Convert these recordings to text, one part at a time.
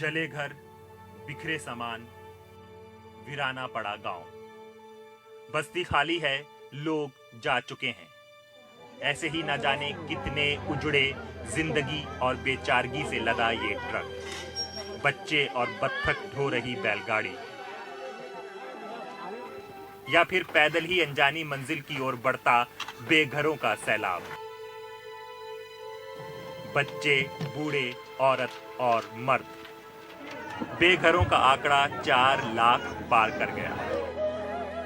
जले घर, बिखरे सामान, वीराना पड़ा गांव। बस्ती खाली है, लोग जा चुके हैं। ऐसे ही न जाने कितने उजड़े जिंदगी और बेचारगी से लदा ये ट्रक, बच्चे और बत्तख ढो रही बैलगाड़ी, या फिर पैदल ही अनजानी मंजिल की ओर बढ़ता बेघरों का सैलाब। बच्चे, बूढ़े, औरत और मर्द, बेघरों का आंकड़ा 4 लाख पार कर गया,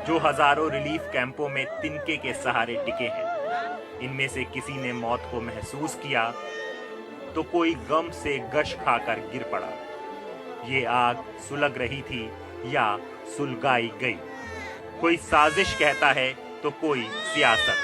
जो हजारों रिलीफ कैंपों में तिनके के सहारे टिके हैं। इनमें से किसी ने मौत को महसूस किया तो कोई गम से गश खाकर गिर पड़ा। ये आग सुलग रही थी या सुलगाई गई, कोई साजिश कहता है तो कोई सियासत।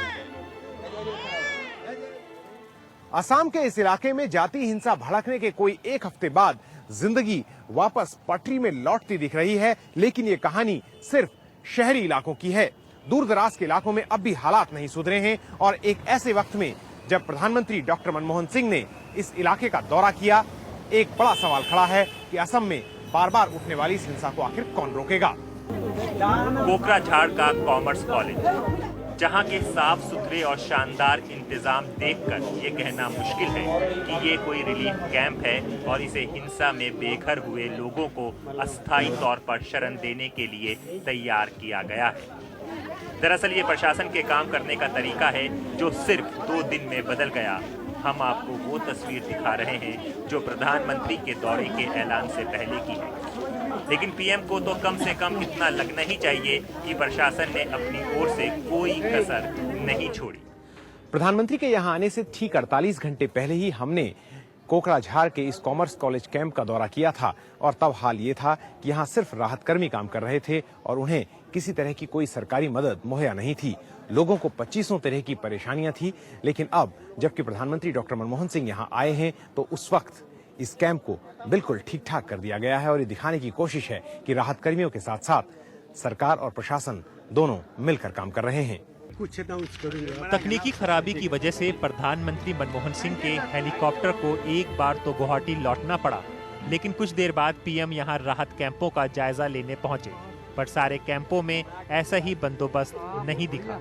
असम के इस इलाके में जाति हिंसा भड़कने के कोई एक हफ्ते बाद जिंदगी वापस पटरी में लौटती दिख रही है, लेकिन ये कहानी सिर्फ शहरी इलाकों की है। दूर दराज के इलाकों में अब भी हालात नहीं सुधरे हैं और एक ऐसे वक्त में जब प्रधानमंत्री डॉक्टर मनमोहन सिंह ने इस इलाके का दौरा किया, एक बड़ा सवाल खड़ा है कि असम में बार बार उठने वाली इस हिंसा को आखिर कौन रोकेगा। कोकराझाड़ का कॉमर्स कॉलेज, जहां के साफ सुथरे और शानदार इंतजाम देखकर ये कहना मुश्किल है कि ये कोई रिलीफ कैंप है और इसे हिंसा में बेघर हुए लोगों को अस्थायी तौर पर शरण देने के लिए तैयार किया गया है। दरअसल ये प्रशासन के काम करने का तरीका है जो सिर्फ 2 दिन में बदल गया। हम आपको वो तस्वीर दिखा रहे हैं जो प्रधानमंत्री के दौरे के ऐलान से पहले की है, लेकिन पीएम को तो कम से कम इतना लगना ही चाहिए कि प्रशासन ने अपनी ओर से कोई कसर नहीं छोड़ी। प्रधानमंत्री के यहाँ आने से ठीक 48 घंटे पहले ही हमने कोकराझाड़ के इस कॉमर्स कॉलेज कैंप का दौरा किया था और तब हाल ये था कि यहाँ सिर्फ राहत कर्मी काम कर रहे थे और उन्हें किसी तरह की कोई सरकारी मदद मुहैया नहीं थी। लोगों को 25 तरह की परेशानियां थी, लेकिन अब जबकि प्रधानमंत्री डॉक्टर मनमोहन सिंह यहाँ आए हैं तो उस वक्त इस कैंप को बिल्कुल ठीक ठाक कर दिया गया है और ये दिखाने की कोशिश है कि राहत कर्मियों के साथ साथ सरकार और प्रशासन दोनों मिलकर काम कर रहे हैं। तकनीकी खराबी की वजह से प्रधानमंत्री मनमोहन सिंह के हेलीकॉप्टर को एक बार तो गुवाहाटी लौटना पड़ा, लेकिन कुछ देर बाद पीएम यहां राहत कैंपों का जायजा लेने पहुंचे, पर सारे कैंपों में ऐसा ही बंदोबस्त नहीं दिखा।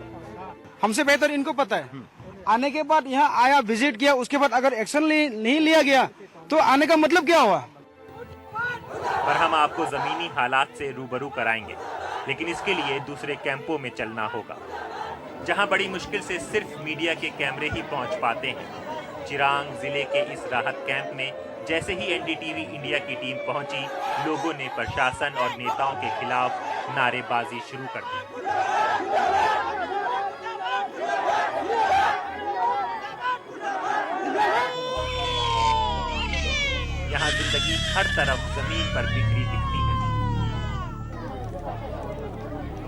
हमसे बेहतर इनको पता है। आने के बाद यहाँ आया, विजिट किया, उसके बाद अगर एक्शन नहीं लिया गया तो आने का मतलब क्या हुआ। पर हम आपको जमीनी हालात से रूबरू कराएंगे, लेकिन इसके लिए दूसरे कैंपों में चलना होगा, जहां बड़ी मुश्किल से सिर्फ मीडिया के कैमरे ही पहुंच पाते हैं। चिरांग जिले के इस राहत कैंप में जैसे ही एनडीटीवी इंडिया की टीम पहुंची, लोगों ने प्रशासन और नेताओं के खिलाफ नारेबाजी शुरू कर दी। यहाँ जिंदगी हर तरफ जमीन पर बिखरी दिखती है।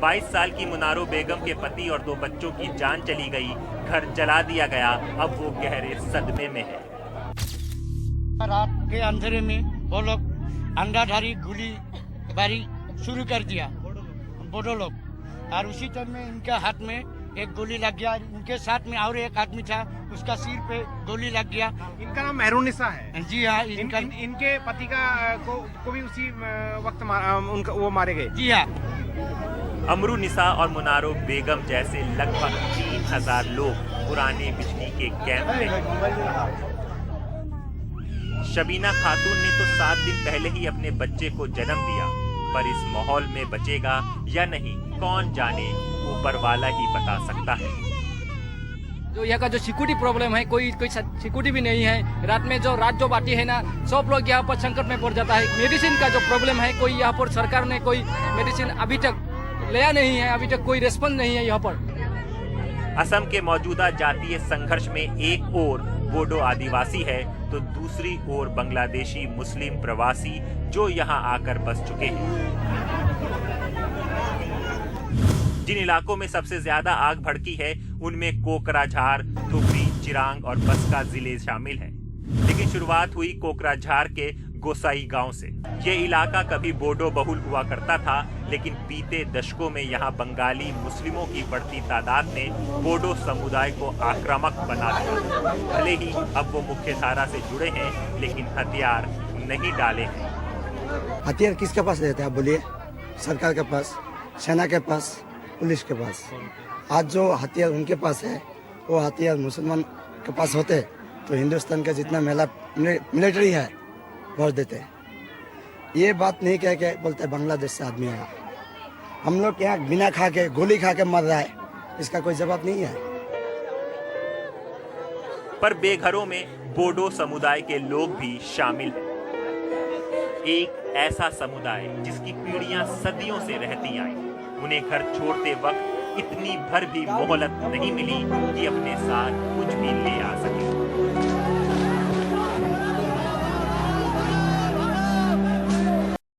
22 साल की मुनारो बेगम के पति और 2 बच्चों की जान चली गई, घर जला दिया गया, अब वो गहरे सदमे में है। रात के अंधेरे में वो लोग अंधाधारी गोलीबारी शुरू कर दिया बोडो लोग, और उसी टाइम में इनके हाथ में एक गोली लग गया। इनके साथ में और एक आदमी था, उसका सिर पे गोली लग गया। इनका नाम मेहरुन्निसा है। जी हाँ, इनके पति को भी उसी वक्त वो मारे गए। जी हाँ। अमरू निसा और मुनारो बेगम जैसे लगभग 3000 लोग पुराने बिजली के कैंप में। शबीना खातून ने तो 7 दिन पहले ही अपने बच्चे को जन्म दिया, पर इस माहौल में बचेगा या नहीं कौन जाने, ऊपर वाला ही बता सकता है। जो यहाँ का जो सिक्योरिटी प्रॉब्लम है, कोई सिक्योरिटी भी नहीं है। रात जो बाटी है ना, सब लोग यहाँ पर संकट में पड़ जाता है। मेडिसिन का जो प्रॉब्लम है, कोई यहाँ पर सरकार ने कोई मेडिसिन अभी तक लिया नहीं है, अभी तक कोई रिस्पॉन्स नहीं है यहाँ पर। असम के मौजूदा जातीय संघर्ष में एक ओर बोडो आदिवासी है तो दूसरी ओर बांग्लादेशी मुस्लिम प्रवासी जो यहाँ आकर बस चुके हैं। जिन इलाकों में सबसे ज्यादा आग भड़की है उनमें कोकराझार, धुबरी, चिरांग और बस्का जिले शामिल हैं। लेकिन शुरुआत हुई कोकराझार के गोसाई गांव से। ये इलाका कभी बोडो बहुल हुआ करता था, लेकिन बीते दशकों में यहाँ बंगाली मुस्लिमों की बढ़ती तादाद ने बोडो समुदाय को आक्रामक बना दिया। भले ही अब वो मुख्य धारा से जुड़े हैं, लेकिन हथियार नहीं डाले हैं। हथियार किसके पास रहते हैं आप बोलिए? सरकार के पास, सेना के पास, पुलिस के पास। आज जो हथियार उनके पास है वो हथियार मुसलमान के पास होते तो हिंदुस्तान का जितना मिलिट्री है भोज देते। ये बात नहीं कह के बोलते बांग्लादेश से आदमी आया। हम लोग यहाँ बिना खा के गोली खा के मर रहा है, इसका कोई जवाब नहीं है। पर बेघरों में बोडो समुदाय के लोग भी शामिल हैं। एक ऐसा समुदाय जिसकी पीढ़ियां सदियों से रहती आई। उन्हें घर छोड़ते वक्त इतनी भर भी मोहलत नहीं मिली कि अपने साथ कुछ भी ले आ सके।